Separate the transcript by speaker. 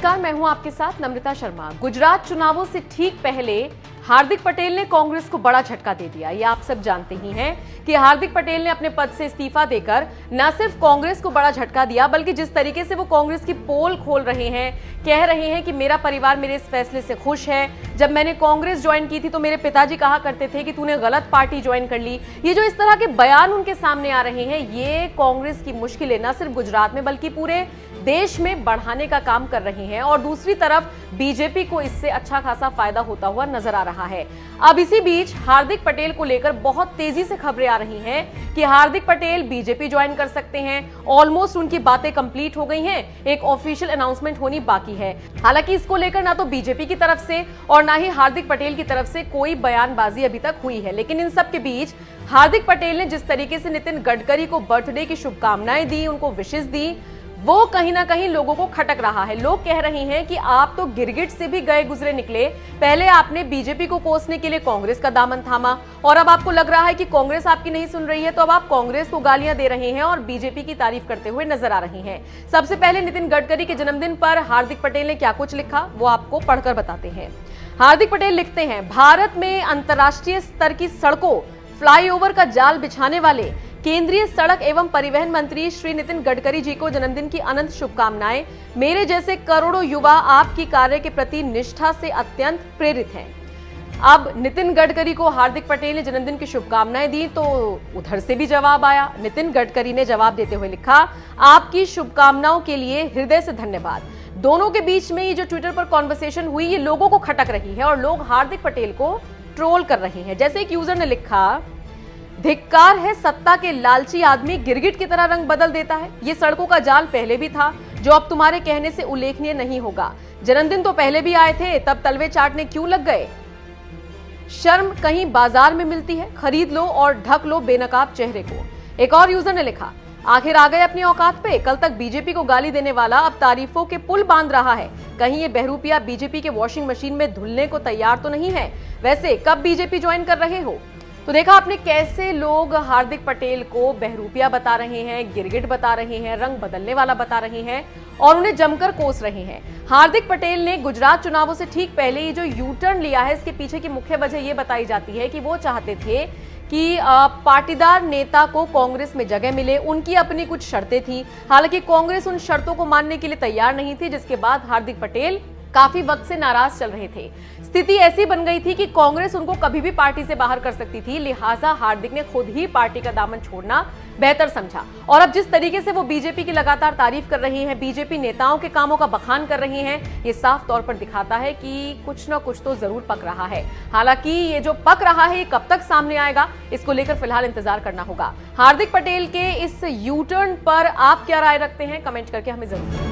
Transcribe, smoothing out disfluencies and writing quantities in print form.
Speaker 1: नमस्कार, मैं हूं आपके साथ नम्रता शर्मा। गुजरात चुनावों से ठीक पहले हार्दिक पटेल ने कांग्रेस को बड़ा झटका दे दिया। ये आप सब जानते ही हैं कि हार्दिक पटेल ने अपने पद से इस्तीफा देकर न सिर्फ कांग्रेस को बड़ा झटका दिया, बल्कि जिस तरीके से वो कांग्रेस की पोल खोल रहे हैं, कह रहे हैं कि मेरा परिवार मेरे इस फैसले से खुश है। जब मैंने कांग्रेस ज्वाइन की थी तो मेरे पिताजी कहा करते थे कि तूने गलत पार्टी ज्वाइन कर ली। ये जो इस तरह के बयान उनके सामने आ रहे हैं, ये कांग्रेस की मुश्किलें न सिर्फ गुजरात में बल्कि पूरे देश में बढ़ाने का काम कर रही हैं और दूसरी तरफ बीजेपी को इससे अच्छा खासा फायदा होता हुआ नजर आ रहा है। अब इसी बीच हार्दिक पटेल को लेकर बहुत तेजी से खबरें आ रही हैं कि हार्दिक पटेल बीजेपी ज्वाइन कर सकते हैं। ऑलमोस्ट उनकी बातें कंप्लीट हो गई हैं, एक ऑफिशियल अनाउंसमेंट होनी बाकी है। हालांकि इसको लेकर ना तो बीजेपी की तरफ से और ना ही हार्दिक पटेल की तरफ से कोई बयानबाजी अभी तक हुई है। लेकिन इन सब के बीच हार्दिक पटेल ने जिस तरीके से नितिन गडकरी को बर्थडे की शुभकामनाएं दी, उनको विशेष दी, वो कहीं ना कहीं लोगों को खटक रहा है। लोग कह रहे हैं कि आप तो गिरगिट से भी गए गुजरे निकले। पहले आपने बीजेपी को कोसने के लिए कांग्रेस का दामन थामा और अब आपको लग रहा है कि कांग्रेस आपकी नहीं सुन रही है, तो अब आप कांग्रेस को गालियां दे रहे हैं और बीजेपी की तारीफ करते हुए नजर आ रहे हैं। सबसे पहले नितिन गडकरी के जन्मदिन पर हार्दिक पटेल ने क्या कुछ लिखा, वो आपको पढ़कर बताते हैं। हार्दिक पटेल लिखते हैं, भारत में अंतर्राष्ट्रीय स्तर की सड़कों, फ्लाईओवर का जाल बिछाने वाले केंद्रीय सड़क एवं परिवहन मंत्री श्री नितिन गडकरी जी को जन्मदिन की अनंत शुभकामनाएं। मेरे जैसे करोड़ों युवा आपकी कार्य के प्रति निष्ठा से अत्यंत प्रेरित हैं। अब नितिन गडकरी को हार्दिक पटेल ने जन्मदिन की शुभकामनाएं दी तो उधर से भी जवाब आया। नितिन गडकरी ने जवाब देते हुए लिखा, आपकी शुभकामनाओं के लिए हृदय से धन्यवाद। दोनों के बीच में ये जो ट्विटर पर कॉन्वर्सेशन हुई, ये लोगों को खटक रही है और लोग हार्दिक पटेल को ट्रोल कर रहे हैं। जैसे एक यूजर ने लिखा, धिक्कार है सत्ता के लालची आदमी, गिरगिट की तरह रंग बदल देता है। ये सड़कों का जाल पहले भी था, जो अब तुम्हारे कहने से उल्लेखनीय नहीं होगा। जन्मदिन तो पहले भी आए थे, तब तलवे चाटने क्यों लग गए? शर्म कहीं बाजार में मिलती है, खरीद लो और ढक लो बेनकाब चेहरे को। एक और यूजर ने लिखा, आखिर आ गए अपनी औकात पे। कल तक बीजेपी को गाली देने वाला अब तारीफों के पुल बांध रहा है। कहीं ये बहरूपिया बीजेपी के वॉशिंग मशीन में धुलने को तैयार तो नहीं है? वैसे कब बीजेपी ज्वाइन कर रहे हो? तो देखा आपने कैसे लोग हार्दिक पटेल को बहरूपिया बता रहे हैं, गिरगिट बता रहे हैं, रंग बदलने वाला बता रहे हैं और उन्हें जमकर कोस रहे हैं। हार्दिक पटेल ने गुजरात चुनावों से ठीक पहले ये जो यू टर्न लिया है, इसके पीछे की मुख्य वजह ये बताई जाती है कि वो चाहते थे कि पाटीदार नेता को कांग्रेस में जगह मिले। उनकी अपनी कुछ शर्तें थी, हालांकि कांग्रेस उन शर्तों को मानने के लिए तैयार नहीं थी, जिसके बाद हार्दिक पटेल काफी वक्त से नाराज चल रहे थे। स्थिति ऐसी बन गई थी कि कांग्रेस उनको कभी भी पार्टी से बाहर कर सकती थी, लिहाजा हार्दिक ने खुद ही पार्टी का दामन छोड़ना बेहतर समझा। और अब जिस तरीके से वो बीजेपी की लगातार तारीफ कर रही हैं, बीजेपी नेताओं के कामों का बखान कर रही हैं, ये साफ तौर पर दिखाता है कि कुछ ना कुछ तो जरूर पक रहा है। हालांकि ये जो पक रहा है, ये कब तक सामने आएगा, इसको लेकर फिलहाल इंतजार करना होगा। हार्दिक पटेल के इस यू टर्न पर आप क्या राय रखते हैं, कमेंट करके हमें जरूर